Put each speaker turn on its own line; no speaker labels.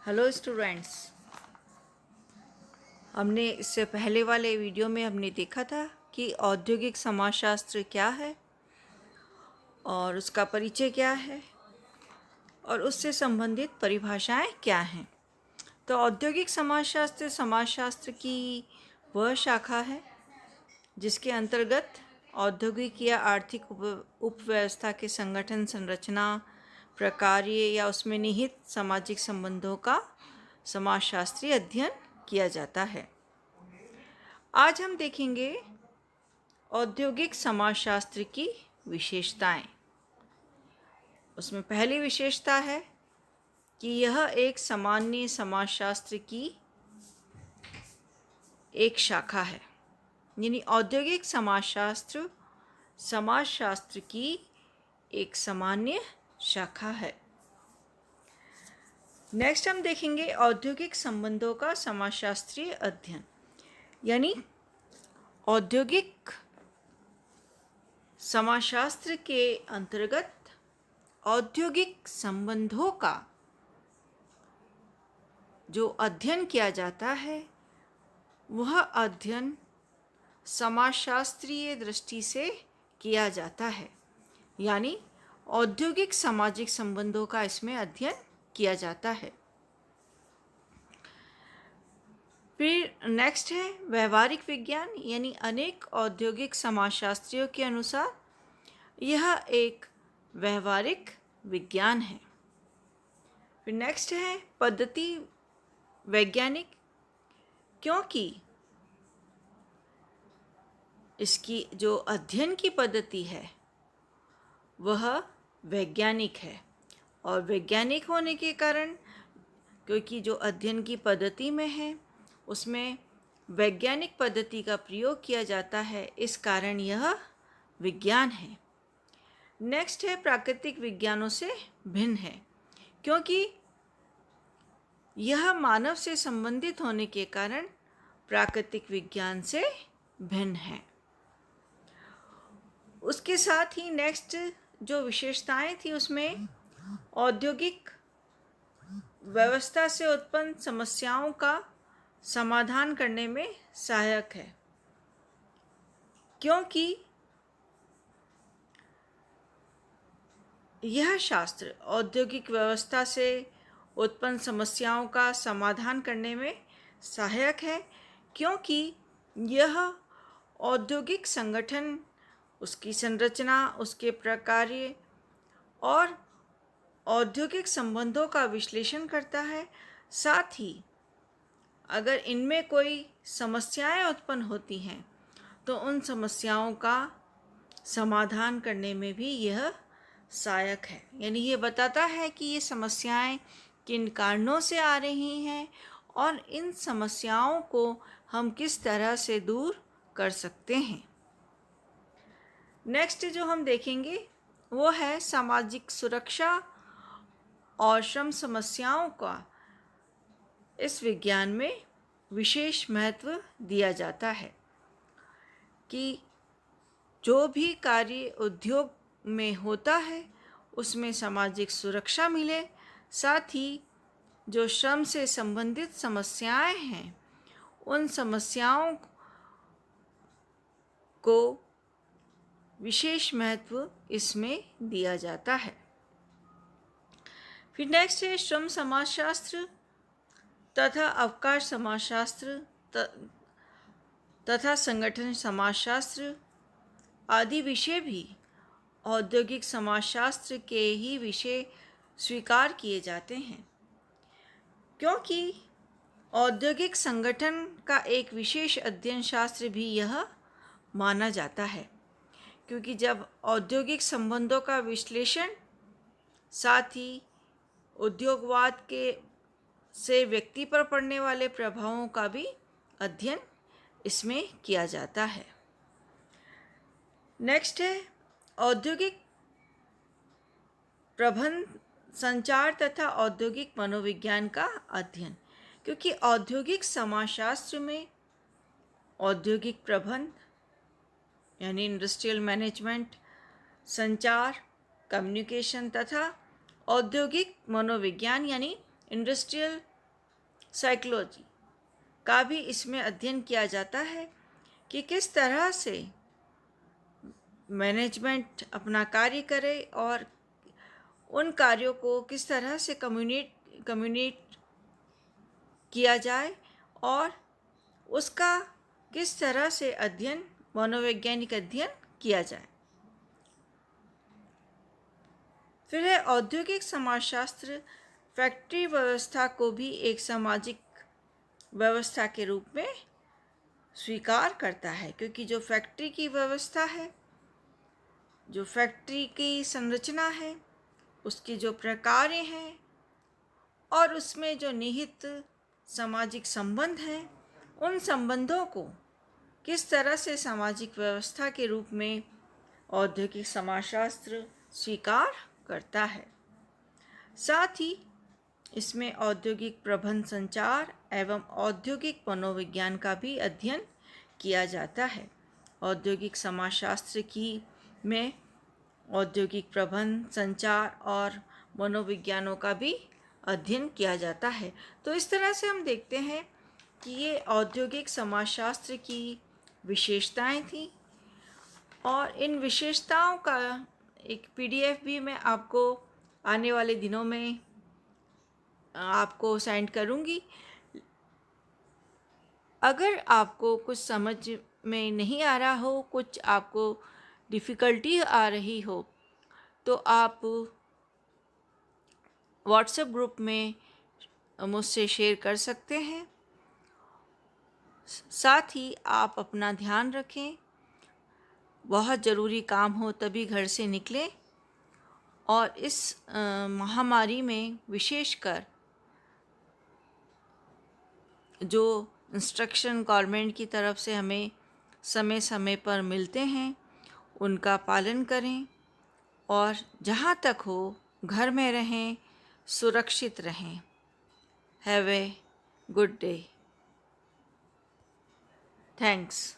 Hello students. हमने इससे पहले वाले वीडियो में हमने देखा था कि औद्योगिक समाजशास्त्र क्या है और उसका परिचय क्या है और उससे संबंधित परिभाषाएं क्या हैं। तो औद्योगिक समाजशास्त्र की वह शाखा है जिसके अंतर्गत औद्योगिक या आर्थिक उपव्यवस्था के संगठन, संरचना, प्रकार्य या उसमें निहित सामाजिक संबंधों का समाजशास्त्रीय अध्ययन किया जाता है। आज हम देखेंगे औद्योगिक समाजशास्त्र की विशेषताएं। उसमें पहली विशेषता है कि यह एक सामान्य समाजशास्त्र की एक शाखा है, यानी औद्योगिक समाजशास्त्र की एक सामान्य शाखा है। नेक्स्ट हम देखेंगे औद्योगिक संबंधों का समाजशास्त्रीय अध्ययन, यानी औद्योगिक समाजशास्त्र के अंतर्गत औद्योगिक संबंधों का जो अध्ययन किया जाता है वह अध्ययन समाजशास्त्रीय दृष्टि से किया जाता है, यानी औद्योगिक सामाजिक संबंधों का इसमें अध्ययन किया जाता है। फिर नेक्स्ट है व्यवहारिक विज्ञान, यानी अनेक औद्योगिक समाजशास्त्रियों के अनुसार यह एक व्यवहारिक विज्ञान है। फिर नेक्स्ट है पद्धति वैज्ञानिक, क्योंकि इसकी जो अध्ययन की पद्धति है वह वैज्ञानिक है, और वैज्ञानिक होने के कारण, क्योंकि जो अध्ययन की पद्धति में है उसमें वैज्ञानिक पद्धति का प्रयोग किया जाता है, इस कारण यह विज्ञान है। नेक्स्ट है प्राकृतिक विज्ञानों से भिन्न है, क्योंकि यह मानव से संबंधित होने के कारण प्राकृतिक विज्ञान से भिन्न है। उसके साथ ही नेक्स्ट जो विशेषताएं थी उसमें औद्योगिक व्यवस्था से उत्पन्न समस्याओं का समाधान करने में सहायक है, क्योंकि यह शास्त्र औद्योगिक व्यवस्था से उत्पन्न समस्याओं का समाधान करने में सहायक है, क्योंकि यह औद्योगिक संगठन, उसकी संरचना, उसके प्रकार्य और औद्योगिक संबंधों का विश्लेषण करता है। साथ ही अगर इनमें कोई समस्याएं उत्पन्न होती हैं तो उन समस्याओं का समाधान करने में भी यह सहायक है, यानी ये बताता है कि ये समस्याएं किन कारणों से आ रही हैं और इन समस्याओं को हम किस तरह से दूर कर सकते हैं। नेक्स्ट जो हम देखेंगे वो है सामाजिक सुरक्षा और श्रम समस्याओं का इस विज्ञान में विशेष महत्व दिया जाता है कि जो भी कार्य उद्योग में होता है उसमें सामाजिक सुरक्षा मिले, साथ ही जो श्रम से संबंधित समस्याएं हैं उन समस्याओं को विशेष महत्व इसमें दिया जाता है। फिर नेक्स्ट है श्रम समाजशास्त्र तथा अवकाश समाजशास्त्र तथा संगठन समाजशास्त्र आदि विषय भी औद्योगिक समाजशास्त्र के ही विषय स्वीकार किए जाते हैं, क्योंकि औद्योगिक संगठन का एक विशेष अध्ययन शास्त्र भी यह माना जाता है, क्योंकि जब औद्योगिक संबंधों का विश्लेषण, साथ ही उद्योगवाद के से व्यक्ति पर पड़ने वाले प्रभावों का भी अध्ययन इसमें किया जाता है। नेक्स्ट है औद्योगिक प्रबंध, संचार तथा औद्योगिक मनोविज्ञान का अध्ययन, क्योंकि औद्योगिक समाजशास्त्र में औद्योगिक प्रबंध यानी इंडस्ट्रियल मैनेजमेंट, संचार, कम्युनिकेशन तथा औद्योगिक मनोविज्ञान यानी इंडस्ट्रियल साइकोलॉजी का भी इसमें अध्ययन किया जाता है कि किस तरह से मैनेजमेंट अपना कार्य करे और उन कार्यों को किस तरह से कम्युनिकेट किया जाए और उसका किस तरह से अध्ययन, मनोवैज्ञानिक अध्ययन किया जाए। फिर है औद्योगिक समाजशास्त्र फैक्ट्री व्यवस्था को भी एक सामाजिक व्यवस्था के रूप में स्वीकार करता है, क्योंकि जो फैक्ट्री की व्यवस्था है, जो फैक्ट्री की संरचना है, उसकी जो प्रकारें हैं और उसमें जो निहित सामाजिक संबंध हैं, उन संबंधों को किस तरह से सामाजिक व्यवस्था के रूप में औद्योगिक समाजशास्त्र स्वीकार करता है। साथ ही इसमें औद्योगिक प्रबंध संचार एवं औद्योगिक मनोविज्ञान का भी अध्ययन किया जाता है। औद्योगिक समाजशास्त्र में औद्योगिक प्रबंध संचार और मनोविज्ञानों का भी अध्ययन किया जाता है। तो इस तरह से हम देखते हैं कि ये औद्योगिक समाजशास्त्र की विशेषताएं थी और इन विशेषताओं का एक PDF भी मैं आपको आने वाले दिनों में आपको सेंड करूँगी। अगर आपको कुछ समझ में नहीं आ रहा हो, कुछ आपको डिफ़िकल्टी आ रही हो, तो आप व्हाट्सएप ग्रुप में मुझसे शेयर कर सकते हैं। साथ ही आप अपना ध्यान रखें, बहुत ज़रूरी काम हो तभी घर से निकलें और इस महामारी में विशेषकर जो इंस्ट्रक्शन गवर्नमेंट की तरफ से हमें समय समय पर मिलते हैं उनका पालन करें और जहाँ तक हो घर में रहें, सुरक्षित रहें। Have a good day. Thanks.